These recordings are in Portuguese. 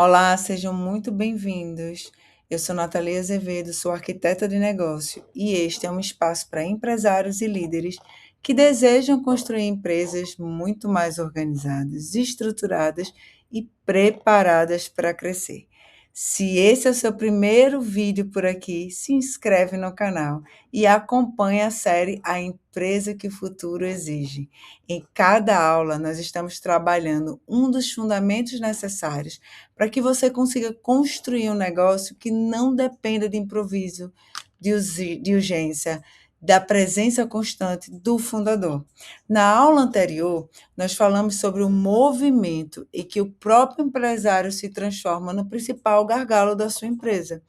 Olá, sejam muito bem-vindos. Eu sou Natalia Azevedo, sou arquiteta de negócio e este é um espaço para empresários e líderes que desejam construir empresas muito mais organizadas, estruturadas e preparadas para crescer. Se esse é o seu primeiro vídeo por aqui, se inscreve no canal e acompanhe a série A Empresa que o Futuro Exige. Em cada aula, nós estamos trabalhando um dos fundamentos necessários para que você consiga construir um negócio que não dependa de improviso, de urgência, da presença constante do fundador. Na aula anterior, nós falamos sobre o movimento e que o próprio empresário se transforma no principal gargalo da sua empresa.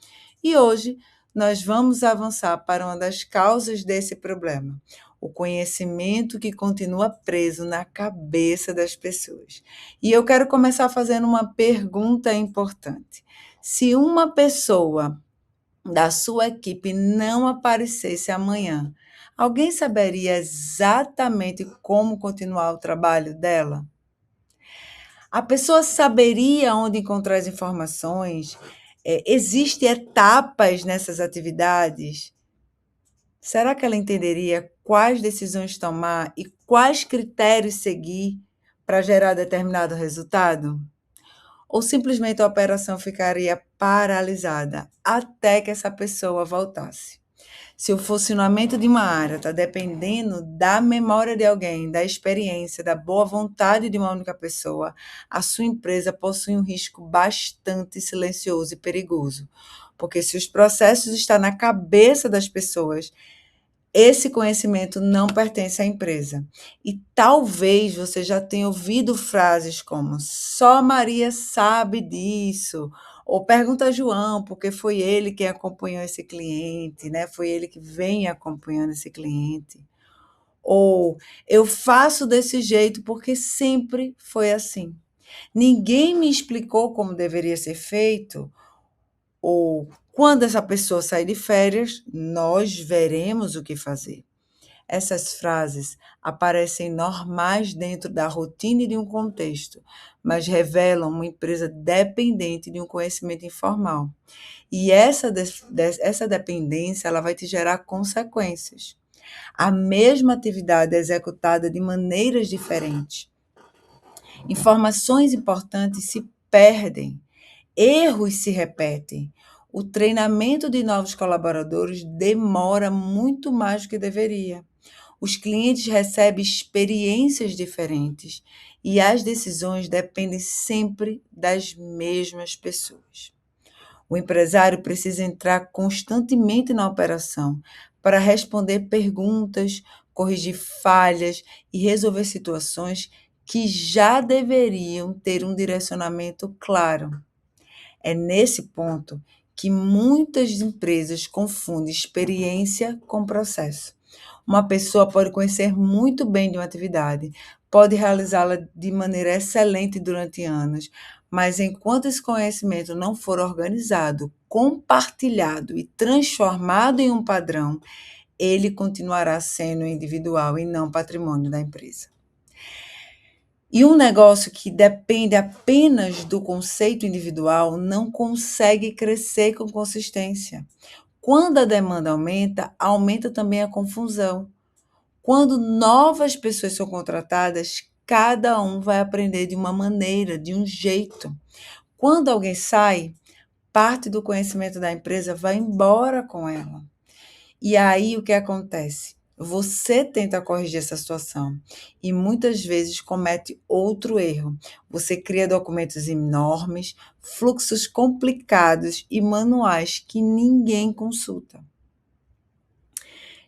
E hoje nós vamos avançar para uma das causas desse problema, o conhecimento que continua preso na cabeça das pessoas. E eu quero começar fazendo uma pergunta importante. Se uma pessoa da sua equipe não aparecesse amanhã, alguém saberia exatamente como continuar o trabalho dela? A pessoa saberia onde encontrar as informações? Existem etapas nessas atividades? Será que ela entenderia quais decisões tomar e quais critérios seguir para gerar determinado resultado? Ou simplesmente a operação ficaria paralisada até que essa pessoa voltasse? Se o funcionamento de uma área está dependendo da memória de alguém, da experiência, da boa vontade de uma única pessoa, a sua empresa possui um risco bastante silencioso e perigoso. Porque se os processos estão na cabeça das pessoas, esse conhecimento não pertence à empresa. E talvez você já tenha ouvido frases como só Maria sabe disso, ou pergunta a João, porque foi ele quem acompanhou esse cliente, né? Foi ele que vem acompanhando esse cliente. Ou eu faço desse jeito porque sempre foi assim. Ninguém me explicou como deveria ser feito, ou quando essa pessoa sair de férias, nós veremos o que fazer. Essas frases aparecem normais dentro da rotina e de um contexto, mas revelam uma empresa dependente de um conhecimento informal. E essa dependência ela vai te gerar consequências. A mesma atividade é executada de maneiras diferentes. Informações importantes se perdem, erros se repetem. O treinamento de novos colaboradores demora muito mais do que deveria. Os clientes recebem experiências diferentes e as decisões dependem sempre das mesmas pessoas. O empresário precisa entrar constantemente na operação para responder perguntas, corrigir falhas e resolver situações que já deveriam ter um direcionamento claro. É nesse ponto que muitas empresas confundem experiência com processo. Uma pessoa pode conhecer muito bem de uma atividade, pode realizá-la de maneira excelente durante anos, mas enquanto esse conhecimento não for organizado, compartilhado e transformado em um padrão, ele continuará sendo individual e não patrimônio da empresa. E um negócio que depende apenas do conceito individual não consegue crescer com consistência. Quando a demanda aumenta, aumenta também a confusão. Quando novas pessoas são contratadas, cada um vai aprender de uma maneira, de um jeito. Quando alguém sai, parte do conhecimento da empresa vai embora com ela. E aí o que acontece? Você tenta corrigir essa situação e muitas vezes comete outro erro. Você cria documentos enormes, fluxos complicados e manuais que ninguém consulta.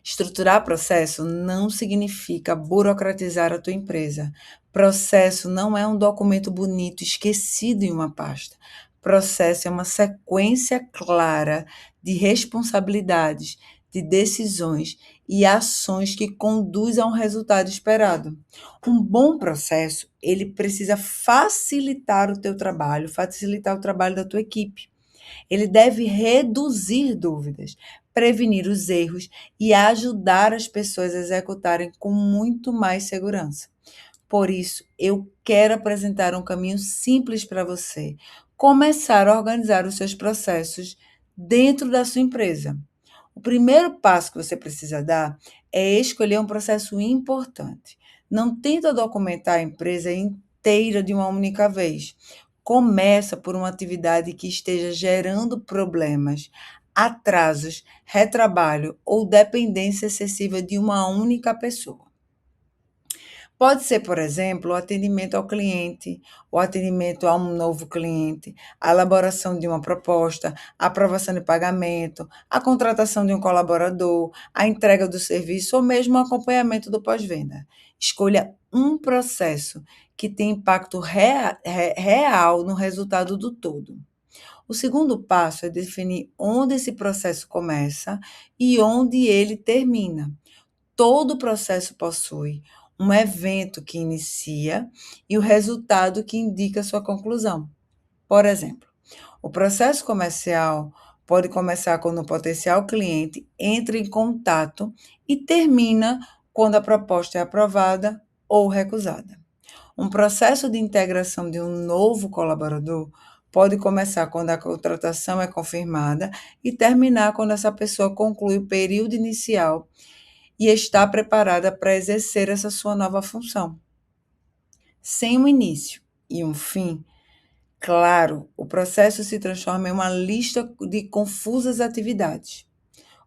Estruturar processo não significa burocratizar a tua empresa. Processo não é um documento bonito esquecido em uma pasta. Processo é uma sequência clara de responsabilidades, de decisões e ações que conduz a um resultado esperado. Um bom processo, ele precisa facilitar o teu trabalho, facilitar o trabalho da tua equipe. Ele deve reduzir dúvidas, prevenir os erros e ajudar as pessoas a executarem com muito mais segurança. Por isso, eu quero apresentar um caminho simples para você começar a organizar os seus processos dentro da sua empresa. O primeiro passo que você precisa dar é escolher um processo importante. Não tenta documentar a empresa inteira de uma única vez. Começa por uma atividade que esteja gerando problemas, atrasos, retrabalho ou dependência excessiva de uma única pessoa. Pode ser, por exemplo, o atendimento ao cliente, o atendimento a um novo cliente, a elaboração de uma proposta, a aprovação de pagamento, a contratação de um colaborador, a entrega do serviço ou mesmo o acompanhamento do pós-venda. Escolha um processo que tem impacto real no resultado do todo. O segundo passo é definir onde esse processo começa e onde ele termina. Todo processo possui um evento que inicia e o resultado que indica sua conclusão. Por exemplo, o processo comercial pode começar quando o potencial cliente entra em contato e termina quando a proposta é aprovada ou recusada. Um processo de integração de um novo colaborador pode começar quando a contratação é confirmada e terminar quando essa pessoa conclui o período inicial e está preparada para exercer essa sua nova função. Sem um início e um fim, claro, o processo se transforma em uma lista de confusas atividades.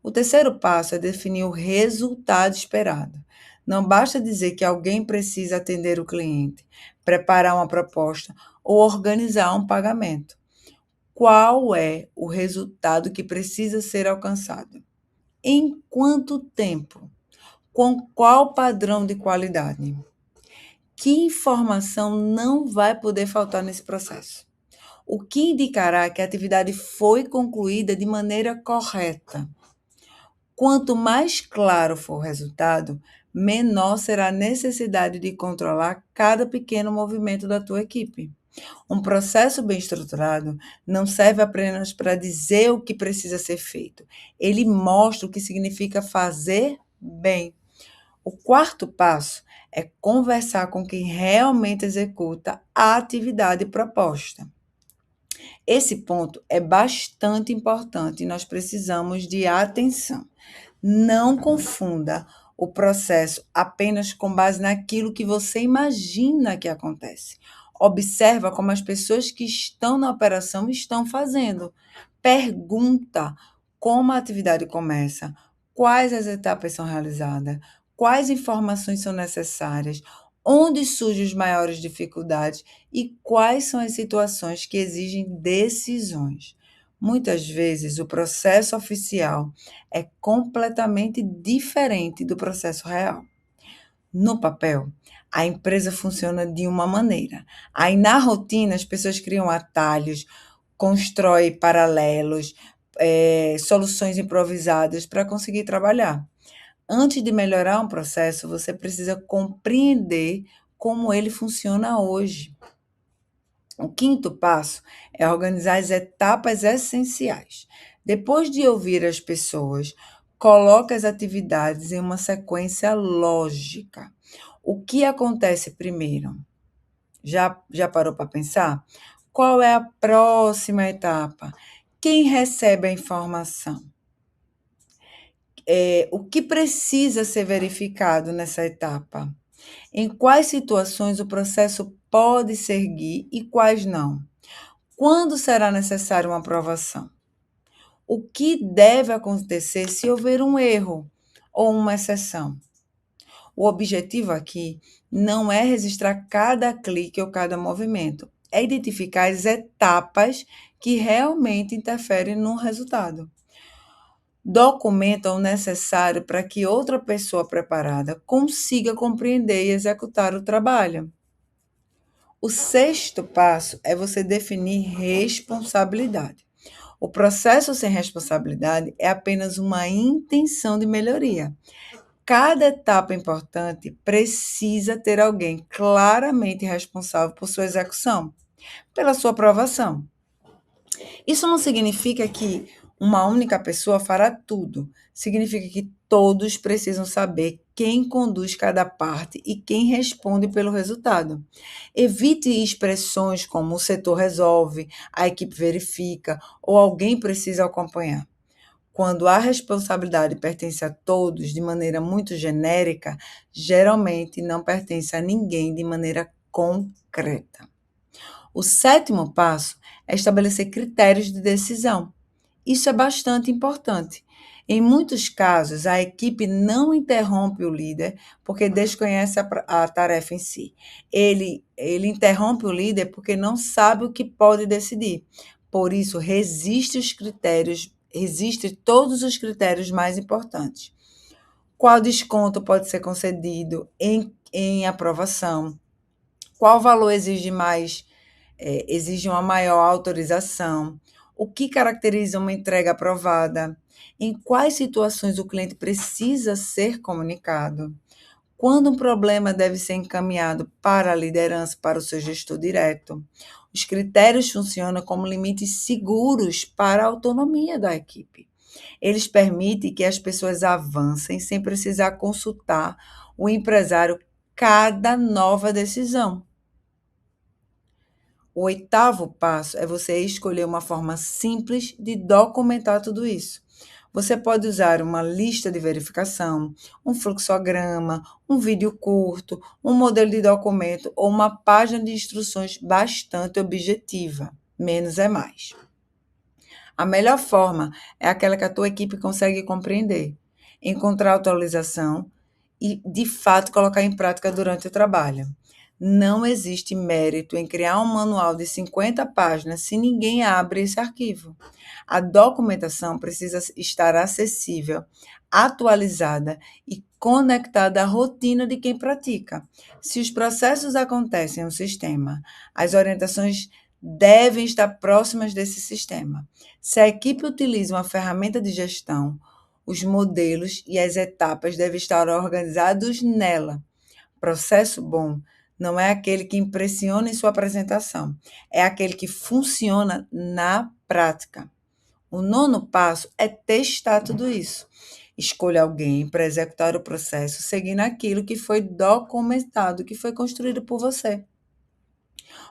O terceiro passo é definir o resultado esperado. Não basta dizer que alguém precisa atender o cliente, preparar uma proposta ou organizar um pagamento. Qual é o resultado que precisa ser alcançado? Em quanto tempo? Com qual padrão de qualidade? Que informação não vai poder faltar nesse processo? O que indicará que a atividade foi concluída de maneira correta? Quanto mais claro for o resultado, menor será a necessidade de controlar cada pequeno movimento da tua equipe. Um processo bem estruturado não serve apenas para dizer o que precisa ser feito. Ele mostra o que significa fazer bem. O quarto passo é conversar com quem realmente executa a atividade proposta. Esse ponto é bastante importante e nós precisamos de atenção. Não confunda o processo apenas com base naquilo que você imagina que acontece. Observa como as pessoas que estão na operação estão fazendo. Pergunta como a atividade começa, quais as etapas são realizadas, quais informações são necessárias, onde surgem as maiores dificuldades e quais são as situações que exigem decisões. Muitas vezes, o processo oficial é completamente diferente do processo real. No papel, a empresa funciona de uma maneira. Aí, na rotina, as pessoas criam atalhos, constroem paralelos, soluções improvisadas para conseguir trabalhar. Antes de melhorar um processo, você precisa compreender como ele funciona hoje. O quinto passo é organizar as etapas essenciais. Depois de ouvir as pessoas, coloque as atividades em uma sequência lógica. O que acontece primeiro? Já parou para pensar? Qual é a próxima etapa? Quem recebe a informação? O que precisa ser verificado nessa etapa? Em quais situações o processo pode seguir e quais não? Quando será necessária uma aprovação? O que deve acontecer se houver um erro ou uma exceção? O objetivo aqui não é registrar cada clique ou cada movimento, é identificar as etapas que realmente interferem no resultado. Documenta o necessário para que outra pessoa preparada consiga compreender e executar o trabalho. O sexto passo é você definir responsabilidade. O processo sem responsabilidade é apenas uma intenção de melhoria. Cada etapa importante precisa ter alguém claramente responsável por sua execução, pela sua aprovação. Isso não significa que Uma única pessoa fará tudo. Significa que todos precisam saber quem conduz cada parte e quem responde pelo resultado. Evite expressões como o setor resolve, a equipe verifica ou alguém precisa acompanhar. Quando a responsabilidade pertence a todos de maneira muito genérica, geralmente não pertence a ninguém de maneira concreta. O sétimo passo é estabelecer critérios de decisão. Isso é bastante importante. Em muitos casos, a equipe não interrompe o líder porque desconhece a tarefa em si. Ele interrompe o líder porque não sabe o que pode decidir. Por isso, resiste todos os critérios mais importantes. Qual desconto pode ser concedido em aprovação? Qual valor exige uma maior autorização? O que caracteriza uma entrega aprovada? Em quais situações o cliente precisa ser comunicado? Quando um problema deve ser encaminhado para a liderança, para o seu gestor direto? Os critérios funcionam como limites seguros para a autonomia da equipe. Eles permitem que as pessoas avancem sem precisar consultar o empresário cada nova decisão. O oitavo passo é você escolher uma forma simples de documentar tudo isso. Você pode usar uma lista de verificação, um fluxograma, um vídeo curto, um modelo de documento ou uma página de instruções bastante objetiva. Menos é mais. A melhor forma é aquela que a tua equipe consegue compreender, encontrar atualização e, de fato, colocar em prática durante o trabalho. Não existe mérito em criar um manual de 50 páginas se ninguém abre esse arquivo. A documentação precisa estar acessível, atualizada e conectada à rotina de quem pratica. Se os processos acontecem no sistema, as orientações devem estar próximas desse sistema. Se a equipe utiliza uma ferramenta de gestão, os modelos e as etapas devem estar organizados nela. Processo bom não é aquele que impressiona em sua apresentação, é aquele que funciona na prática. O nono passo é testar tudo isso. Escolha alguém para executar o processo seguindo aquilo que foi documentado, que foi construído por você.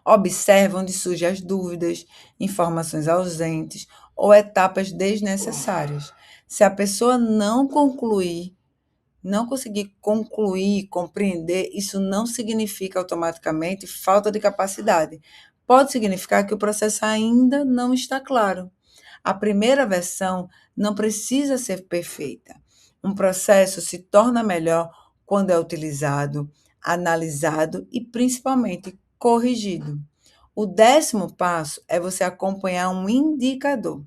Observe onde surgem as dúvidas, informações ausentes ou etapas desnecessárias. Se a pessoa não conseguir concluir, compreender, isso não significa automaticamente falta de capacidade. Pode significar que o processo ainda não está claro. A primeira versão não precisa ser perfeita. Um processo se torna melhor quando é utilizado, analisado e principalmente corrigido. O décimo passo é você acompanhar um indicador.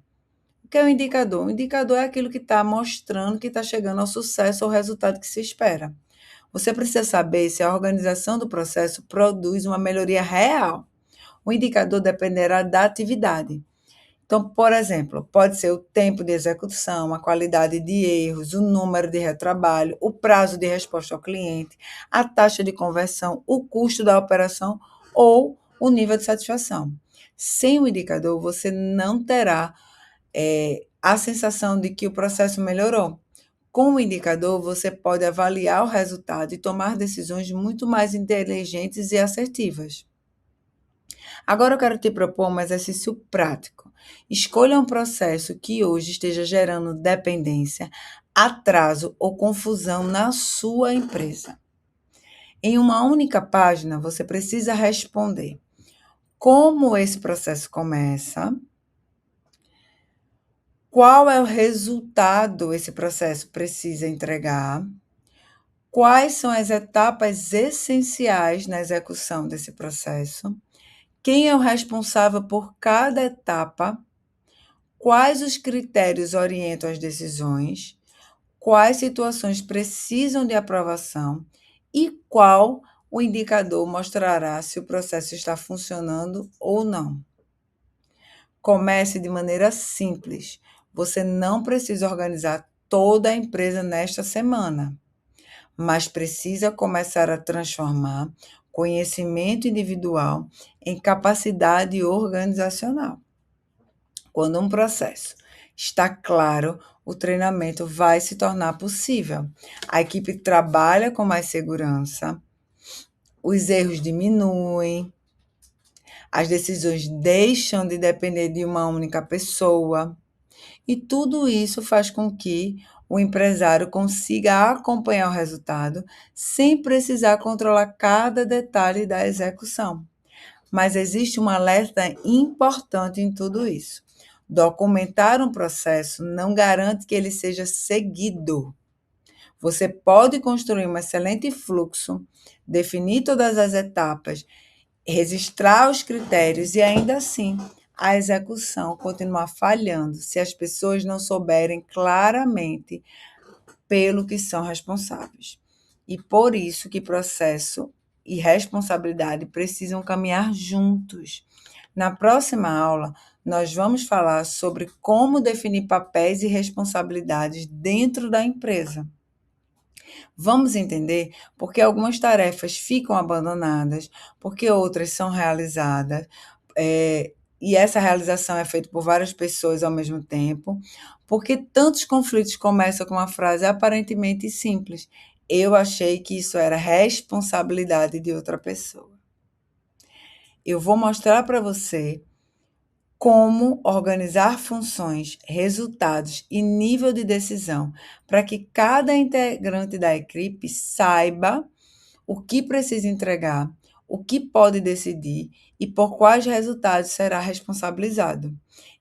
O que é um indicador? Um indicador é aquilo que está mostrando que está chegando ao sucesso ou resultado que se espera. Você precisa saber se a organização do processo produz uma melhoria real. O indicador dependerá da atividade. Então, por exemplo, pode ser o tempo de execução, a qualidade de erros, o número de retrabalho, o prazo de resposta ao cliente, a taxa de conversão, o custo da operação ou o nível de satisfação. Sem o indicador, você não terá a sensação de que o processo melhorou. Com o indicador, você pode avaliar o resultado e tomar decisões muito mais inteligentes e assertivas. Agora eu quero te propor um exercício prático. Escolha um processo que hoje esteja gerando dependência, atraso ou confusão na sua empresa. Em uma única página, você precisa responder como esse processo começa, qual é o resultado esse processo precisa entregar, quais são as etapas essenciais na execução desse processo, quem é o responsável por cada etapa, quais os critérios orientam as decisões, quais situações precisam de aprovação e qual o indicador mostrará se o processo está funcionando ou não. Comece de maneira simples. Você não precisa organizar toda a empresa nesta semana, mas precisa começar a transformar conhecimento individual em capacidade organizacional. Quando um processo está claro, o treinamento vai se tornar possível. A equipe trabalha com mais segurança, os erros diminuem, as decisões deixam de depender de uma única pessoa, e tudo isso faz com que o empresário consiga acompanhar o resultado sem precisar controlar cada detalhe da execução. Mas existe um alerta importante em tudo isso. Documentar um processo não garante que ele seja seguido. Você pode construir um excelente fluxo, definir todas as etapas, registrar os critérios e ainda assim a execução continuar falhando se as pessoas não souberem claramente pelo que são responsáveis. E por isso que processo e responsabilidade precisam caminhar juntos. Na próxima aula, nós vamos falar sobre como definir papéis e responsabilidades dentro da empresa. Vamos entender por que algumas tarefas ficam abandonadas, porque outras são realizadas, e essa realização é feita por várias pessoas ao mesmo tempo, porque tantos conflitos começam com uma frase aparentemente simples. Eu achei que isso era responsabilidade de outra pessoa. Eu vou mostrar para você como organizar funções, resultados e nível de decisão para que cada integrante da equipe saiba o que precisa entregar, o que pode decidir e por quais resultados será responsabilizado.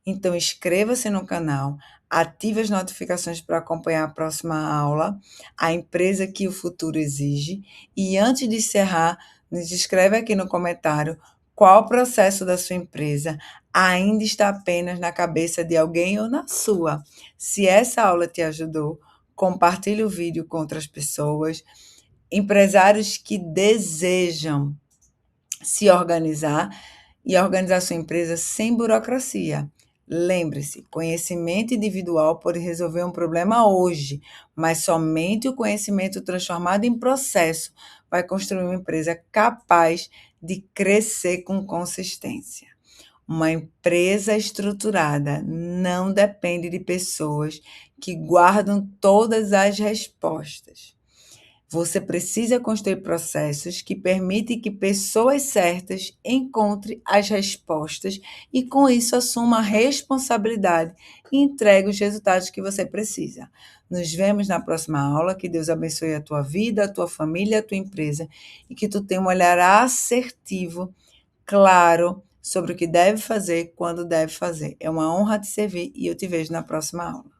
Então, inscreva-se no canal, ative as notificações para acompanhar a próxima aula, a empresa que o futuro exige, e antes de encerrar, nos escreve aqui no comentário qual processo da sua empresa ainda está apenas na cabeça de alguém ou na sua. Se essa aula te ajudou, compartilhe o vídeo com outras pessoas. Empresários que desejam se organizar e organizar sua empresa sem burocracia. Lembre-se, conhecimento individual pode resolver um problema hoje, mas somente o conhecimento transformado em processo vai construir uma empresa capaz de crescer com consistência. Uma empresa estruturada não depende de pessoas que guardam todas as respostas. Você precisa construir processos que permitem que pessoas certas encontrem as respostas e, com isso, assuma a responsabilidade e entregue os resultados que você precisa. Nos vemos na próxima aula. Que Deus abençoe a tua vida, a tua família, a tua empresa e que tu tenha um olhar assertivo, claro, sobre o que deve fazer, quando deve fazer. É uma honra te servir e eu te vejo na próxima aula.